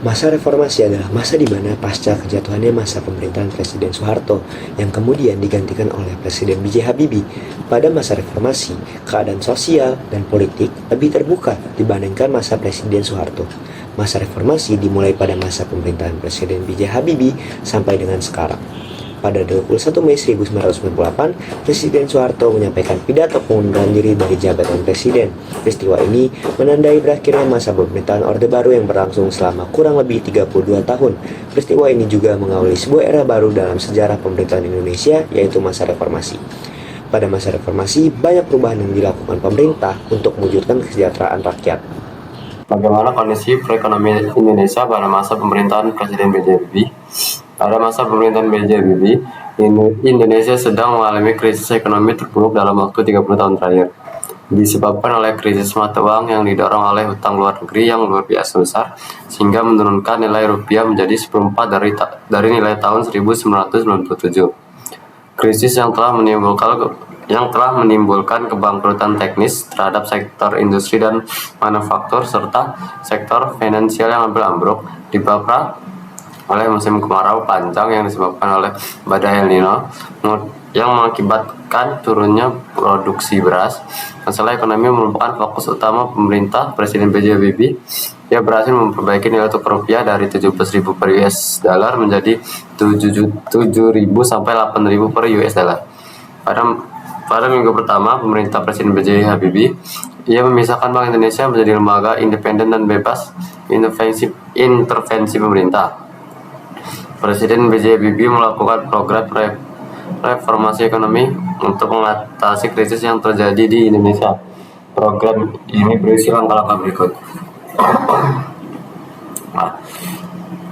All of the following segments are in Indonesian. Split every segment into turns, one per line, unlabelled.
Masa reformasi adalah masa di mana pasca kejatuhannya masa pemerintahan Presiden Soeharto yang kemudian digantikan oleh Presiden B.J. Habibie. Pada masa reformasi, keadaan sosial dan politik lebih terbuka dibandingkan masa Presiden Soeharto. Masa reformasi dimulai pada masa pemerintahan Presiden B.J. Habibie sampai dengan sekarang. Pada 21 Mei 1998, Presiden Soeharto menyampaikan pidato pengunduran diri dari jabatan presiden. Peristiwa ini menandai berakhirnya masa pemerintahan Orde Baru yang berlangsung selama kurang lebih 32 tahun. Peristiwa ini juga mengawali sebuah era baru dalam sejarah pemerintahan Indonesia, yaitu masa reformasi. Pada masa reformasi, banyak perubahan yang dilakukan pemerintah untuk mewujudkan kesejahteraan rakyat.
Bagaimana kondisi perekonomian Indonesia pada masa pemerintahan Presiden B.J. Habibie? Pada masa pemerintahan B.J. Habibie, Indonesia sedang mengalami krisis ekonomi terburuk dalam waktu 30 tahun terakhir. Disebabkan oleh krisis mata uang yang didorong oleh hutang luar negeri yang luar biasa besar, sehingga menurunkan nilai rupiah menjadi seperempat dari nilai tahun 1997. Krisis yang telah menimbulkan kebangkrutan teknis terhadap sektor industri dan manufaktur serta sektor finansial yang hampir ambruk, dibaprak oleh musim kemarau panjang yang disebabkan oleh badai El Nino yang mengakibatkan turunnya produksi beras. Masalah ekonomi merupakan fokus utama pemerintah Presiden B.J. Habibie. Ia berhasil memperbaiki nilai tukar rupiah dari 17.000 per US dollar menjadi 7.000 sampai 8.000 per US dollar. Pada minggu pertama pemerintah Presiden B.J. Habibie, ia memisahkan Bank Indonesia menjadi lembaga independen dan bebas intervensi pemerintah. Presiden B.J. Habibie melakukan program reformasi ekonomi untuk mengatasi krisis yang terjadi di Indonesia. Program ini berisi langkah-langkah berikut.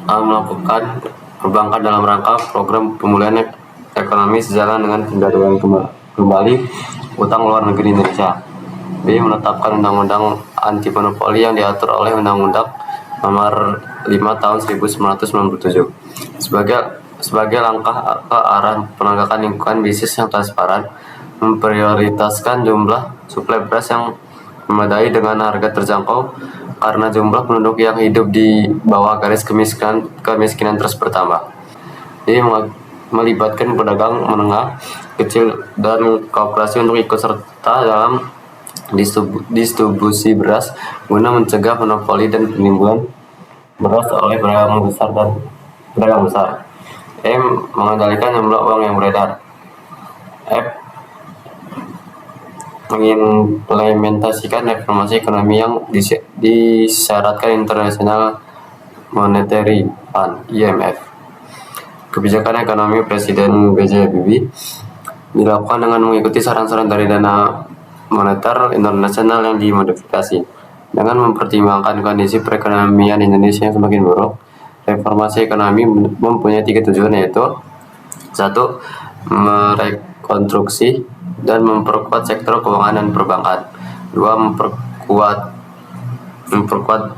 Melakukan perbankan dalam rangka program pemulihan ekonomi sejalan dengan pendataan kembali utang luar negeri Indonesia. B. Menetapkan undang-undang anti monopoli yang diatur oleh Undang-Undang Nomor 5 Tahun 1997 sebagai langkah ke arah penegakan lingkungan bisnis yang transparan, memprioritaskan jumlah suplai beras yang memadai dengan harga terjangkau karena jumlah penduduk yang hidup di bawah garis kemiskinan terus bertambah. Ini melibatkan pedagang menengah, kecil, dan koperasi untuk ikut serta dalam distribusi beras guna mencegah monopoli dan penimbunan beras oleh pedagang besar. M. Mengendalikan jumlah uang yang beredar. F. Mengimplementasikan reformasi ekonomi yang disyaratkan International Monetary Fund (IMF). Kebijakan ekonomi Presiden B.J. Habibie dilakukan dengan mengikuti saran-saran dari Dana Moneter Internasional yang dimodifikasi. Dengan mempertimbangkan kondisi perekonomian Indonesia yang semakin buruk, reformasi ekonomi mempunyai 3 tujuan, yaitu 1. Merekonstruksi dan memperkuat sektor keuangan dan perbankan. 2. Memperkuat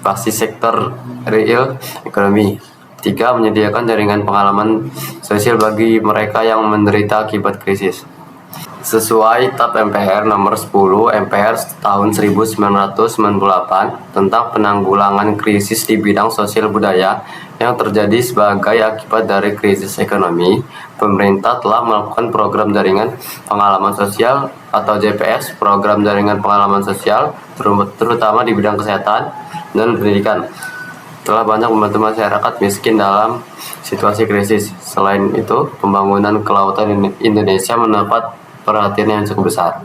basis sektor real ekonomi. 3. Menyediakan jaringan pengalaman sosial bagi mereka yang menderita akibat krisis. Sesuai TAP MPR nomor 10 MPR tahun 1998 tentang penanggulangan krisis di bidang sosial budaya yang terjadi sebagai akibat dari krisis ekonomi, pemerintah telah melakukan program jaringan pengalaman sosial atau JPS, program jaringan pengalaman sosial terutama di bidang kesehatan dan pendidikan. Telah banyak membantu masyarakat miskin dalam situasi krisis. Selain itu, pembangunan kelautan Indonesia mendapat perhatian yang cukup besar.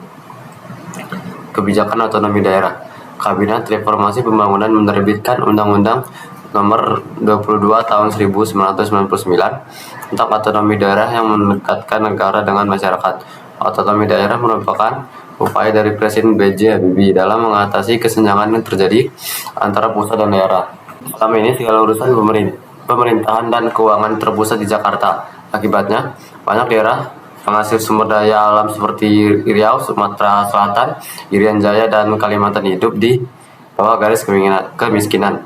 Kebijakan otonomi daerah. Kabinet Reformasi Pembangunan menerbitkan Undang-Undang Nomor 22 Tahun 1999 tentang otonomi daerah yang mendekatkan negara dengan masyarakat. Otonomi daerah merupakan upaya dari Presiden B.J. Habibie dalam mengatasi kesenjangan yang terjadi antara pusat dan daerah. Selama ini segala urusan pemerintahan dan keuangan terpusat di Jakarta. Akibatnya, banyak daerah penghasil sumber daya alam seperti Riau, Sumatera Selatan, Irian Jaya, dan Kalimantan hidup di bawah garis kemiskinan.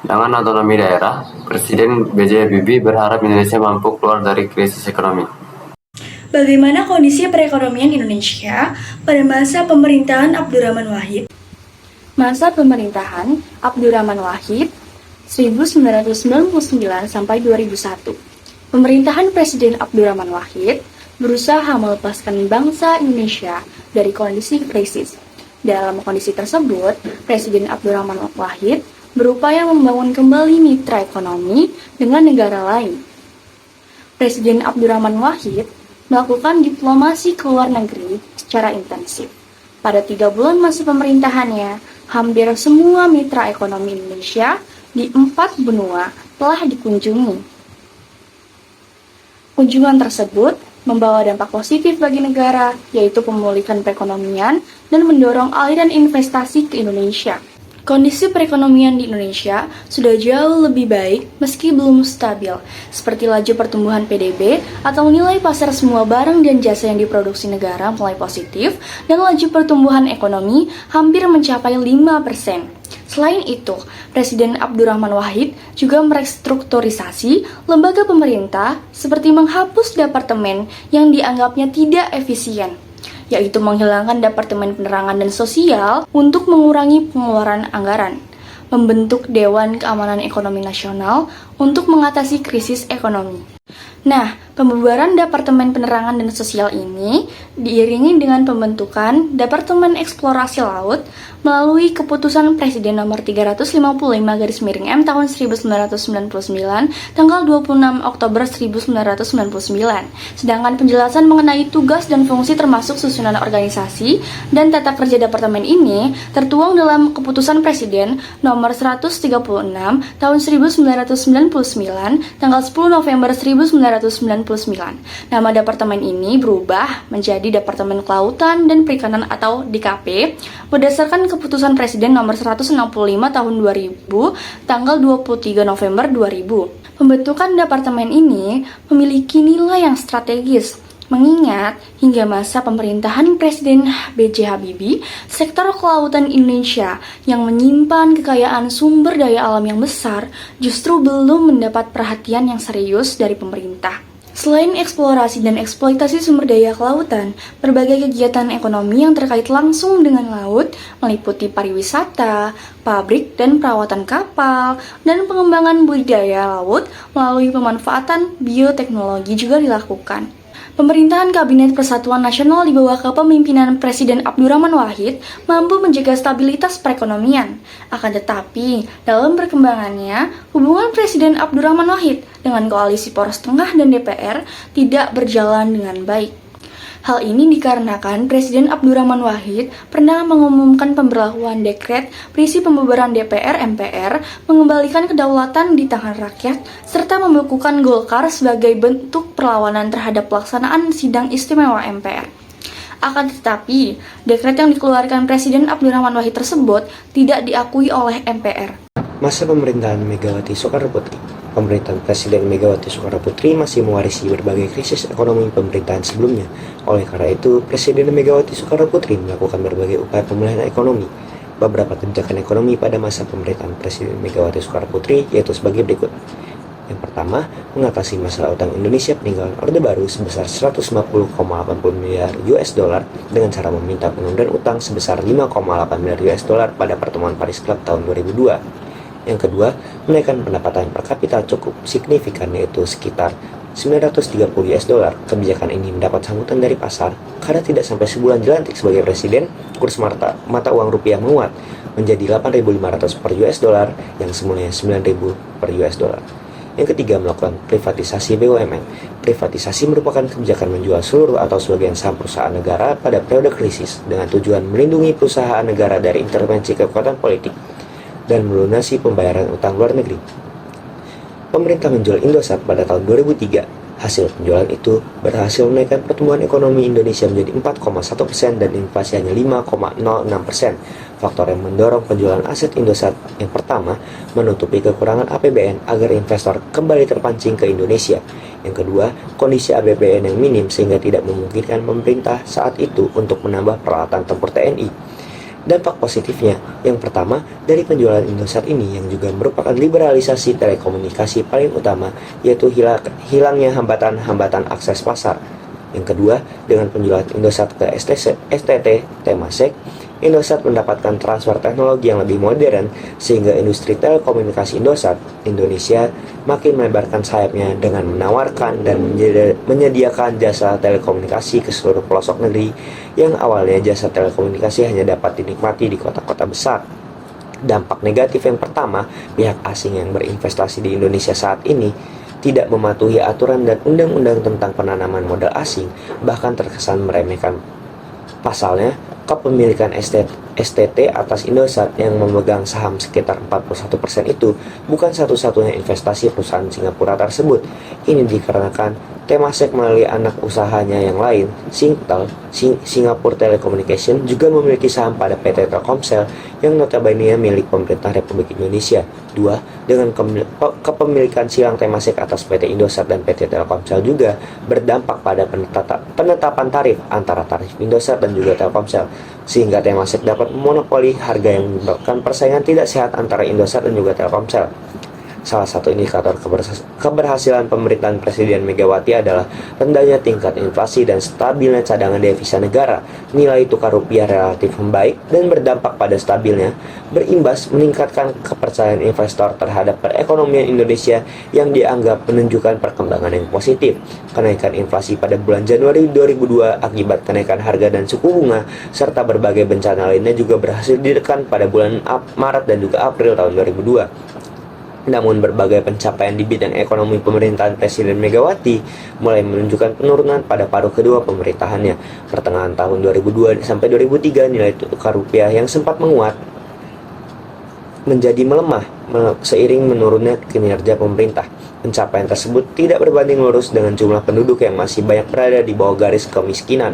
Dengan otonomi daerah, Presiden B.J. Habibie berharap Indonesia mampu keluar dari krisis ekonomi.
Bagaimana kondisi perekonomian Indonesia pada masa pemerintahan Abdurrahman Wahid?
Masa pemerintahan Abdurrahman Wahid
1999 sampai 2001. Pemerintahan Presiden Abdurrahman Wahid berusaha melepaskan bangsa Indonesia dari kondisi krisis. Dalam kondisi tersebut, Presiden Abdurrahman Wahid berupaya membangun kembali mitra ekonomi dengan negara lain. Presiden Abdurrahman Wahid melakukan diplomasi ke luar negeri secara intensif. Pada 3 bulan masa pemerintahannya, hampir semua mitra ekonomi Indonesia di 4 benua telah dikunjungi. Kunjungan tersebut membawa dampak positif bagi negara, yaitu pemulihan perekonomian dan mendorong aliran investasi ke Indonesia. Kondisi perekonomian di Indonesia sudah jauh lebih baik meski belum stabil, seperti laju pertumbuhan PDB atau nilai pasar semua barang dan jasa yang diproduksi negara mulai positif, dan laju pertumbuhan ekonomi hampir mencapai 5%. Selain itu, Presiden Abdurrahman Wahid juga merestrukturisasi lembaga pemerintah seperti menghapus departemen yang dianggapnya tidak efisien, yaitu menghilangkan Departemen Penerangan dan Sosial untuk mengurangi pengeluaran anggaran, membentuk Dewan Keamanan Ekonomi Nasional untuk mengatasi krisis ekonomi. Nah, pembubaran Departemen Penerangan dan Sosial ini diiringi dengan pembentukan Departemen Eksplorasi Laut melalui keputusan Presiden nomor 355/M tahun 1999 tanggal 26 Oktober 1999. Sedangkan penjelasan mengenai tugas dan fungsi termasuk susunan organisasi dan tata kerja departemen ini tertuang dalam keputusan Presiden nomor 136 tahun 1999 tanggal 10 November 1999. Nama departemen ini berubah menjadi Departemen Kelautan dan Perikanan atau DKP berdasarkan keputusan Presiden nomor 165 tahun 2000 tanggal 23 November 2000. Pembentukan departemen ini memiliki nilai yang strategis, mengingat hingga masa pemerintahan Presiden B.J. Habibie, sektor kelautan Indonesia yang menyimpan kekayaan sumber daya alam yang besar justru belum mendapat perhatian yang serius dari pemerintah. Selain eksplorasi dan eksploitasi sumber daya kelautan, berbagai kegiatan ekonomi yang terkait langsung dengan laut meliputi pariwisata, pabrik dan perawatan kapal, dan pengembangan budidaya laut melalui pemanfaatan bioteknologi juga dilakukan. Pemerintahan Kabinet Persatuan Nasional di bawah kepemimpinan Presiden Abdurrahman Wahid mampu menjaga stabilitas perekonomian. Akan tetapi, dalam perkembangannya, hubungan Presiden Abdurrahman Wahid dengan koalisi poros tengah dan DPR tidak berjalan dengan baik. Hal ini dikarenakan Presiden Abdurrahman Wahid pernah mengumumkan pemberlakuan dekret berisi pembubaran DPR MPR, mengembalikan kedaulatan di tangan rakyat, serta membekukan Golkar sebagai bentuk perlawanan terhadap pelaksanaan sidang istimewa MPR. Akan tetapi, dekret yang dikeluarkan Presiden Abdurrahman Wahid tersebut tidak diakui oleh MPR.
Masa pemerintahan Megawati Soekarnoputri. Pemerintahan Presiden Megawati Soekarnoputri masih mewarisi berbagai krisis ekonomi pemerintahan sebelumnya. Oleh karena itu, Presiden Megawati Soekarnoputri melakukan berbagai upaya pemulihan ekonomi. Beberapa kebijakan ekonomi pada masa pemerintahan Presiden Megawati Soekarnoputri yaitu sebagai berikut. Yang pertama, mengatasi masalah utang Indonesia peninggalan Orde Baru sebesar 150,80 miliar US dollar dengan cara meminta pengunduran utang sebesar 5,8 miliar US dollar pada pertemuan Paris Club tahun 2002. Yang kedua, menaikkan pendapatan per kapita cukup signifikan yaitu sekitar 930 US dollar. Kebijakan ini mendapat sambutan dari pasar karena tidak sampai sebulan dilantik sebagai presiden, kurs mata uang rupiah menguat menjadi 8.500 per US dollar yang semulanya 9.000 per US dollar. Yang ketiga, melakukan privatisasi BUMN. Privatisasi merupakan kebijakan menjual seluruh atau sebagian saham perusahaan negara pada periode krisis dengan tujuan melindungi perusahaan negara dari intervensi kekuatan politik dan melunasi pembayaran utang luar negeri. Pemerintah menjual Indosat pada tahun 2003. Hasil penjualan itu berhasil menaikkan pertumbuhan ekonomi Indonesia menjadi 4,1% dan inflasi hanya 5,06%. Faktor yang mendorong penjualan aset Indosat yang pertama, menutupi kekurangan APBN agar investor kembali terpancing ke Indonesia. Yang kedua, kondisi APBN yang minim sehingga tidak memungkinkan pemerintah saat itu untuk menambah peralatan tempur TNI. Dampak positifnya, yang pertama, dari penjualan Indosat ini yang juga merupakan liberalisasi telekomunikasi paling utama, yaitu hilangnya hambatan-hambatan akses pasar. Yang kedua, dengan penjualan Indosat ke STT, Temasek, Indosat mendapatkan transfer teknologi yang lebih modern sehingga industri telekomunikasi Indosat Indonesia makin melebarkan sayapnya dengan menawarkan dan menyediakan jasa telekomunikasi ke seluruh pelosok negeri yang awalnya jasa telekomunikasi hanya dapat dinikmati di kota-kota besar. Dampak negatif yang pertama, pihak asing yang berinvestasi di Indonesia saat ini tidak mematuhi aturan dan undang-undang tentang penanaman modal asing, bahkan terkesan meremehkan. Pasalnya, kepemilikan STT atas Indosat yang memegang saham sekitar 41% itu bukan satu-satunya investasi perusahaan Singapura tersebut. Ini dikarenakan Temasek melalui anak usahanya yang lain, Singapore Telecommunication, juga memiliki saham pada PT Telkomsel yang notabene milik pemerintah Republik Indonesia. 2. Dengan kepemilikan silang Temasek atas PT Indosat dan PT Telkomsel juga berdampak pada penetapan tarif antara tarif Indosat dan juga Telkomsel, sehingga Temasek dapat memonopoli harga yang menyebabkan persaingan tidak sehat antara Indosat dan juga Telkomsel. Salah satu indikator keberhasilan pemerintahan Presiden Megawati adalah rendahnya tingkat inflasi dan stabilnya cadangan devisa negara. Nilai tukar rupiah relatif membaik dan berdampak pada stabilnya, berimbas meningkatkan kepercayaan investor terhadap perekonomian Indonesia yang dianggap menunjukkan perkembangan yang positif. Kenaikan inflasi pada bulan Januari 2002 akibat kenaikan harga dan suku bunga, serta berbagai bencana lainnya juga berhasil ditekan pada bulan Maret dan juga April tahun 2002. Namun berbagai pencapaian di bidang ekonomi pemerintahan Presiden Megawati mulai menunjukkan penurunan pada paruh kedua pemerintahannya. Pertengahan tahun 2002 sampai 2003 nilai tukar rupiah yang sempat menguat menjadi melemah seiring menurunnya kinerja pemerintah. Pencapaian tersebut tidak berbanding lurus dengan jumlah penduduk yang masih banyak berada di bawah garis kemiskinan.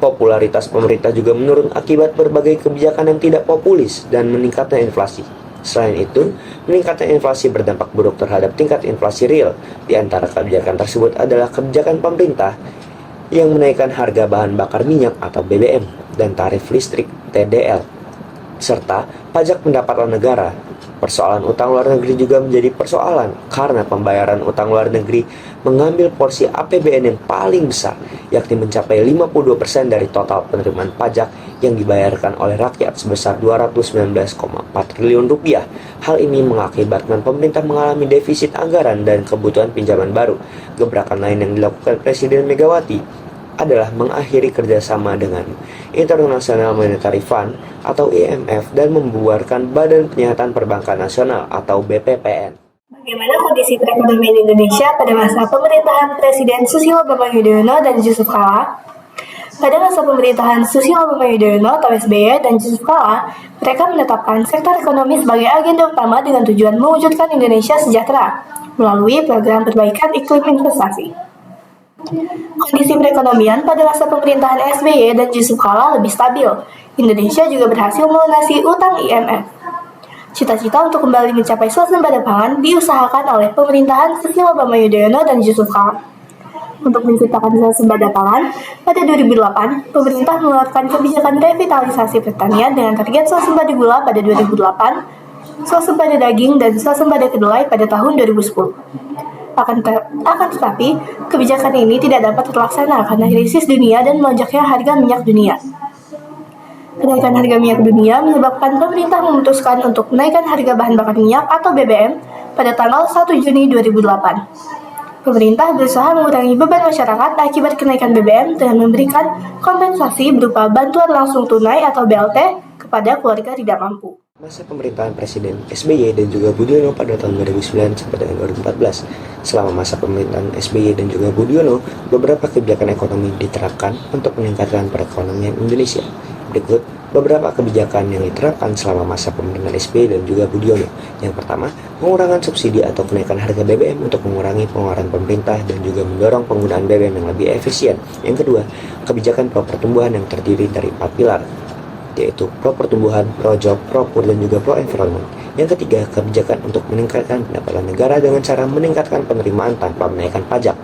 Popularitas pemerintah juga menurun akibat berbagai kebijakan yang tidak populis dan meningkatnya inflasi. Selain itu, meningkatnya inflasi berdampak buruk terhadap tingkat inflasi real. Di antara kebijakan tersebut adalah kebijakan pemerintah yang menaikkan harga bahan bakar minyak atau BBM dan tarif listrik TDL, serta pajak pendapatan negara. Persoalan utang luar negeri juga menjadi persoalan karena pembayaran utang luar negeri mengambil porsi APBN yang paling besar, yakni mencapai 52% dari total penerimaan pajak yang dibayarkan oleh rakyat sebesar 219,4 triliun rupiah. Hal ini mengakibatkan pemerintah mengalami defisit anggaran dan kebutuhan pinjaman baru. Gebrakan lain yang dilakukan Presiden Megawati adalah mengakhiri kerjasama dengan International Monetary Fund atau IMF dan membubarkan Badan Penyihatan Perbankan Nasional atau BPPN.
Bagaimana kondisi perekonomian Indonesia pada masa pemerintahan Presiden Susilo Bambang Yudhoyono dan Yusuf Kala? Pada masa pemerintahan Susilo Bambang Yudhoyono atau SBY dan Yusuf Kala, mereka menetapkan sektor ekonomi sebagai agenda utama dengan tujuan mewujudkan Indonesia sejahtera melalui program perbaikan iklim investasi. Kondisi perekonomian pada masa pemerintahan SBY dan Yusuf Kala lebih stabil. Indonesia juga berhasil melunasi utang IMF. Cita-cita untuk kembali mencapai swasembada pangan diusahakan oleh pemerintahan Susilo Bambang Yudhoyono dan Yusuf Kala. Untuk menciptakan swasembada pangan, pada 2008, pemerintah mengeluarkan kebijakan revitalisasi pertanian dengan target swasembada gula pada 2008, swasembada daging, dan swasembada kedelai pada tahun 2010. Akan tetapi, kebijakan ini tidak dapat terlaksana karena krisis dunia dan melonjaknya harga minyak dunia. Kenaikan harga minyak dunia menyebabkan pemerintah memutuskan untuk menaikkan harga bahan bakar minyak atau BBM pada tanggal 1 Juni 2008. Pemerintah berusaha mengurangi beban masyarakat akibat kenaikan BBM dengan memberikan kompensasi berupa bantuan langsung tunai atau BLT kepada keluarga tidak mampu.
Masa pemerintahan Presiden SBY dan juga Budiono pada tahun 2009 sampai dengan 2014. Selama masa pemerintahan SBY dan juga Budiono, beberapa kebijakan ekonomi diterapkan untuk meningkatkan perekonomian Indonesia. Berikut beberapa kebijakan yang diterapkan selama masa pemerintahan SBY dan juga Budiono. Yang pertama, pengurangan subsidi atau kenaikan harga BBM untuk mengurangi pengeluaran pemerintah dan juga mendorong penggunaan BBM yang lebih efisien. Yang kedua, kebijakan pro pertumbuhan yang terdiri dari 4 pilar, yaitu pro pertumbuhan, pro job, pro poor, dan juga pro environment. Yang ketiga, kebijakan untuk meningkatkan pendapatan negara dengan cara meningkatkan penerimaan tanpa menaikkan pajak.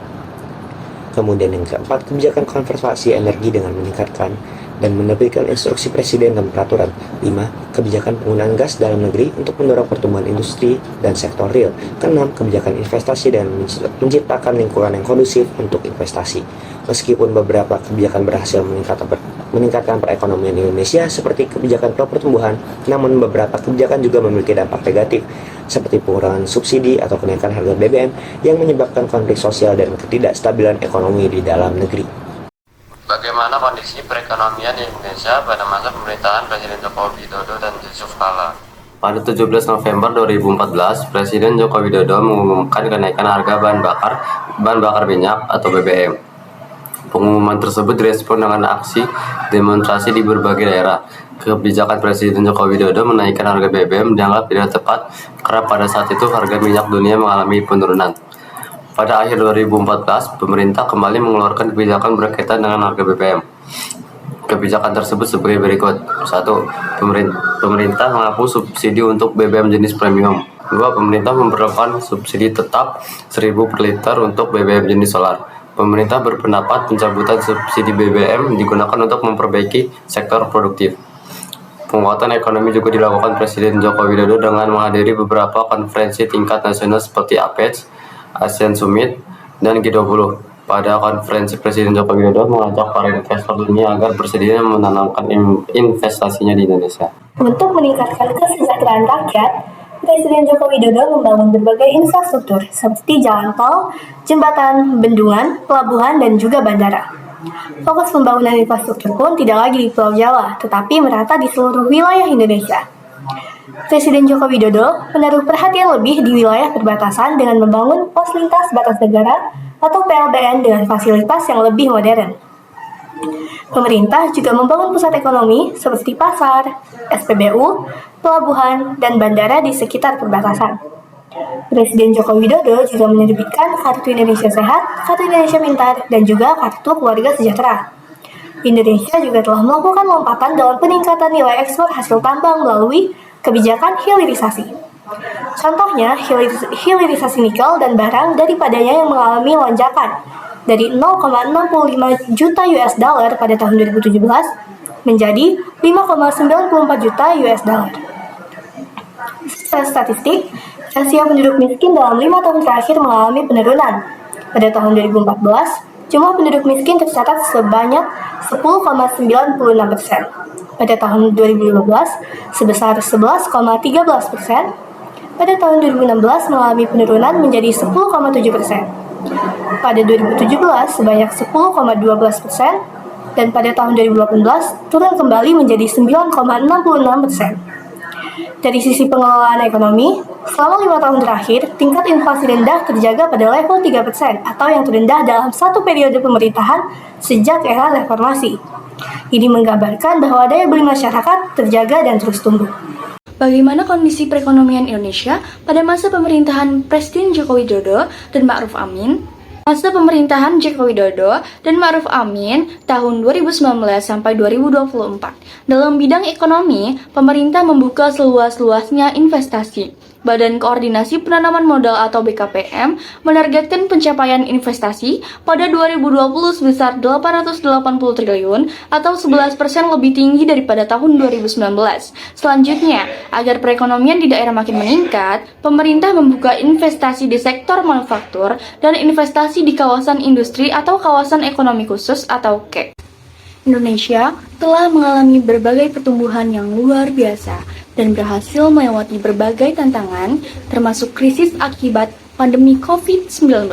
Kemudian yang keempat, kebijakan konservasi energi dengan meningkatkan dan menerbitkan instruksi presiden dan peraturan. 5. Kebijakan penggunaan gas dalam negeri untuk mendorong pertumbuhan industri dan sektor real. Keenam, kebijakan investasi dan menciptakan lingkungan yang kondusif untuk investasi. Meskipun beberapa kebijakan berhasil meningkatkan perekonomian Indonesia seperti kebijakan pro-pertumbuhan, namun beberapa kebijakan juga memiliki dampak negatif, seperti pengurangan subsidi atau kenaikan harga BBM yang menyebabkan konflik sosial dan ketidakstabilan ekonomi di dalam negeri.
Bagaimana kondisi perekonomian di Indonesia pada masa pemerintahan Presiden Joko Widodo dan Yusuf Kala? Pada 17 November 2014, Presiden Joko Widodo mengumumkan kenaikan harga bahan bakar minyak atau BBM. Pengumuman tersebut direspon dengan aksi demonstrasi di berbagai daerah. Kebijakan Presiden Joko Widodo menaikkan harga BBM dianggap tidak tepat karena pada saat itu harga minyak dunia mengalami penurunan. Pada akhir 2014, pemerintah kembali mengeluarkan kebijakan berkaitan dengan harga BBM. Kebijakan tersebut sebagai berikut. 1. Pemerintah menghapus subsidi untuk BBM jenis premium. 2. Pemerintah memperlakukan subsidi tetap 1.000 per liter untuk BBM jenis solar. Pemerintah berpendapat pencabutan subsidi BBM digunakan untuk memperbaiki sektor produktif. Penguatan ekonomi juga dilakukan Presiden Joko Widodo dengan menghadiri beberapa konferensi tingkat nasional seperti APEC, ASEAN Summit, dan G20. Pada konferensi, Presiden Joko Widodo mengajak para investor dunia agar bersedia menanamkan investasinya di Indonesia.
Untuk meningkatkan kesejahteraan rakyat, Presiden Joko Widodo membangun berbagai infrastruktur seperti jalan tol, jembatan, bendungan, pelabuhan, dan juga bandara. Fokus pembangunan infrastruktur pun tidak lagi di Pulau Jawa, tetapi merata di seluruh wilayah Indonesia. Presiden Joko Widodo menaruh perhatian lebih di wilayah perbatasan dengan membangun pos lintas batas negara atau PLBN dengan fasilitas yang lebih modern. Pemerintah juga membangun pusat ekonomi seperti pasar, SPBU, pelabuhan, dan bandara di sekitar perbatasan. Presiden Joko Widodo juga menerbitkan Kartu Indonesia Sehat, Kartu Indonesia Pintar, dan juga Kartu Keluarga Sejahtera. Indonesia juga telah melakukan lompatan dalam peningkatan nilai ekspor hasil tambang melalui kebijakan hilirisasi. Contohnya, hilirisasi nikel dan barang daripadanya yang mengalami lonjakan dari 0,65 juta US dollar pada tahun 2017 menjadi 5,94 juta US dollar. Secara statistik, rasio penduduk miskin dalam 5 tahun terakhir mengalami penurunan. Pada tahun 2014, jumlah penduduk miskin tercatat sebanyak 10,96%. Pada tahun 2015, sebesar 11,13%. Pada tahun 2016 mengalami penurunan menjadi 10,7%. Pada 2017 sebanyak 10,12%, dan pada tahun 2018 turun kembali menjadi 9,66%. Dari sisi pengelolaan ekonomi, selama 5 tahun terakhir, tingkat inflasi rendah terjaga pada level 3% atau yang terendah dalam satu periode pemerintahan sejak era reformasi. Ini menggambarkan bahwa daya beli masyarakat terjaga dan terus tumbuh.
Bagaimana kondisi perekonomian Indonesia pada masa pemerintahan Presiden Joko Widodo dan Ma'ruf Amin? Masa pemerintahan Joko Widodo dan Ma'ruf Amin tahun 2019 sampai 2024. Dalam bidang ekonomi, pemerintah membuka seluas-luasnya investasi. Badan Koordinasi Penanaman Modal atau BKPM menargetkan pencapaian investasi pada 2020 sebesar 880 triliun atau 11% lebih tinggi daripada tahun 2019. Selanjutnya, agar perekonomian di daerah makin meningkat, pemerintah membuka investasi di sektor manufaktur dan investasi di kawasan industri atau kawasan ekonomi khusus atau KEK. Indonesia telah mengalami berbagai pertumbuhan yang luar biasa dan berhasil melewati berbagai tantangan, termasuk krisis akibat pandemi COVID-19.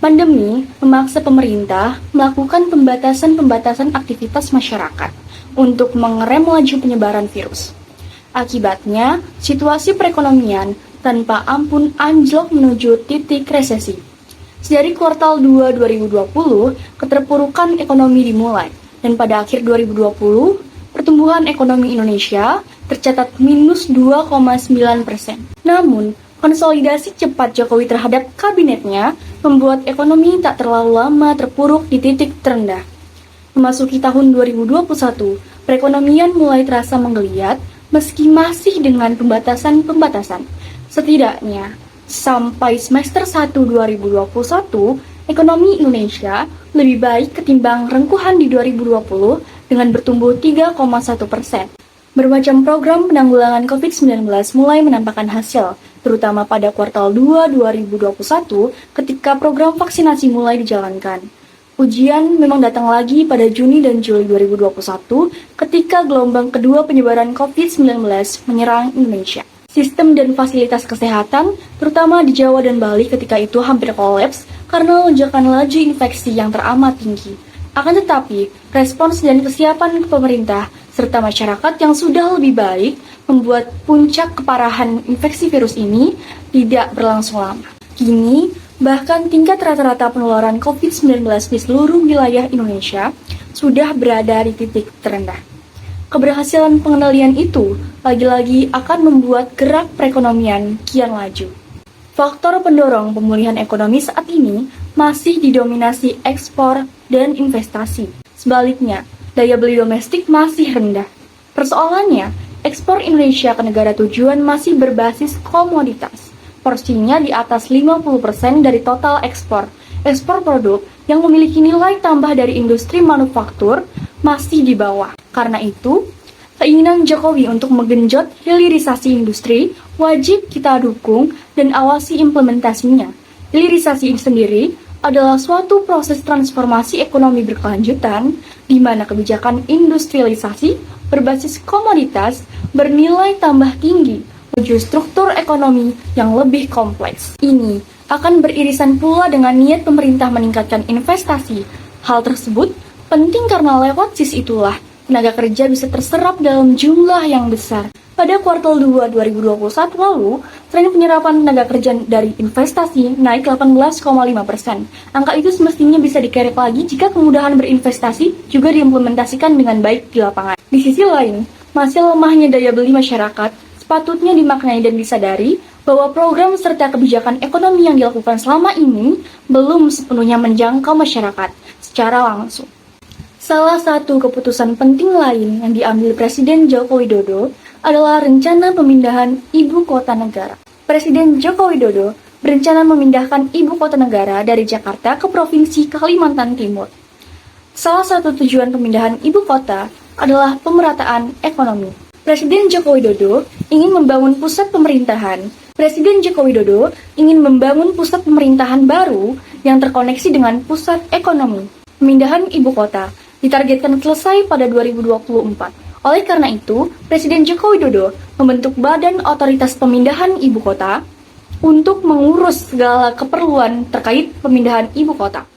Pandemi memaksa pemerintah melakukan pembatasan aktivitas masyarakat untuk mengerem laju penyebaran virus. Akibatnya, situasi perekonomian tanpa ampun anjlok menuju titik resesi. Dari kuartal 2 2020, keterpurukan ekonomi dimulai. Dan pada akhir 2020, pertumbuhan ekonomi Indonesia tercatat minus 2,9%. Namun, konsolidasi cepat Jokowi terhadap kabinetnya membuat ekonomi tak terlalu lama terpuruk di titik terendah. Memasuki tahun 2021, perekonomian mulai terasa menggeliat meski masih dengan pembatasan-pembatasan. Setidaknya, sampai semester 1 2021, ekonomi Indonesia lebih baik ketimbang rengkuhan di 2020 dengan bertumbuh 3,1%. Bermacam program penanggulangan COVID-19 mulai menampakkan hasil, terutama pada kuartal 2 2021 ketika program vaksinasi mulai dijalankan. Ujian memang datang lagi pada Juni dan Juli 2021 ketika gelombang kedua penyebaran COVID-19 menyerang Indonesia. Sistem dan fasilitas kesehatan, terutama di Jawa dan Bali ketika itu hampir kolaps karena lonjakan laju infeksi yang teramat tinggi. Akan tetapi, respons dan kesiapan pemerintah serta masyarakat yang sudah lebih baik membuat puncak keparahan infeksi virus ini tidak berlangsung lama. Kini, bahkan tingkat rata-rata penularan COVID-19 di seluruh wilayah Indonesia sudah berada di titik terendah. Keberhasilan pengendalian itu lagi-lagi akan membuat gerak perekonomian kian laju. Faktor pendorong pemulihan ekonomi saat ini masih didominasi ekspor dan investasi. Sebaliknya, daya beli domestik masih rendah. Persoalannya, ekspor Indonesia ke negara tujuan masih berbasis komoditas. Porsinya di atas 50% dari total ekspor. Ekspor produk yang memiliki nilai tambah dari industri manufaktur masih di bawah. Karena itu, keinginan Jokowi untuk menggenjot hilirisasi industri wajib kita dukung dan awasi implementasinya. Hilirisasi sendiri adalah suatu proses transformasi ekonomi berkelanjutan di mana kebijakan industrialisasi berbasis komoditas bernilai tambah tinggi menuju struktur ekonomi yang lebih kompleks. Ini akan beririsan pula dengan niat pemerintah meningkatkan investasi. Hal tersebut penting karena lewat sisi itulah tenaga kerja bisa terserap dalam jumlah yang besar. Pada kuartal 2 2021 lalu, tren penyerapan tenaga kerja dari investasi naik 18,5%. Angka itu semestinya bisa dikerek lagi jika kemudahan berinvestasi juga diimplementasikan dengan baik di lapangan. Di sisi lain, masih lemahnya daya beli masyarakat sepatutnya dimaknai dan disadari bahwa program serta kebijakan ekonomi yang dilakukan selama ini belum sepenuhnya menjangkau masyarakat secara langsung. Salah satu keputusan penting lain yang diambil Presiden Joko Widodo adalah rencana pemindahan ibu kota negara. Presiden Joko Widodo berencana memindahkan ibu kota negara dari Jakarta ke Provinsi Kalimantan Timur. Salah satu tujuan pemindahan ibu kota adalah pemerataan ekonomi. Presiden Joko Widodo ingin membangun pusat pemerintahan. Presiden Joko Widodo ingin membangun pusat pemerintahan baru yang terkoneksi dengan pusat ekonomi. Pemindahan ibu kota ditargetkan selesai pada 2024. Oleh karena itu, Presiden Joko Widodo membentuk Badan Otoritas Pemindahan Ibu Kota untuk mengurus segala keperluan terkait pemindahan ibu kota.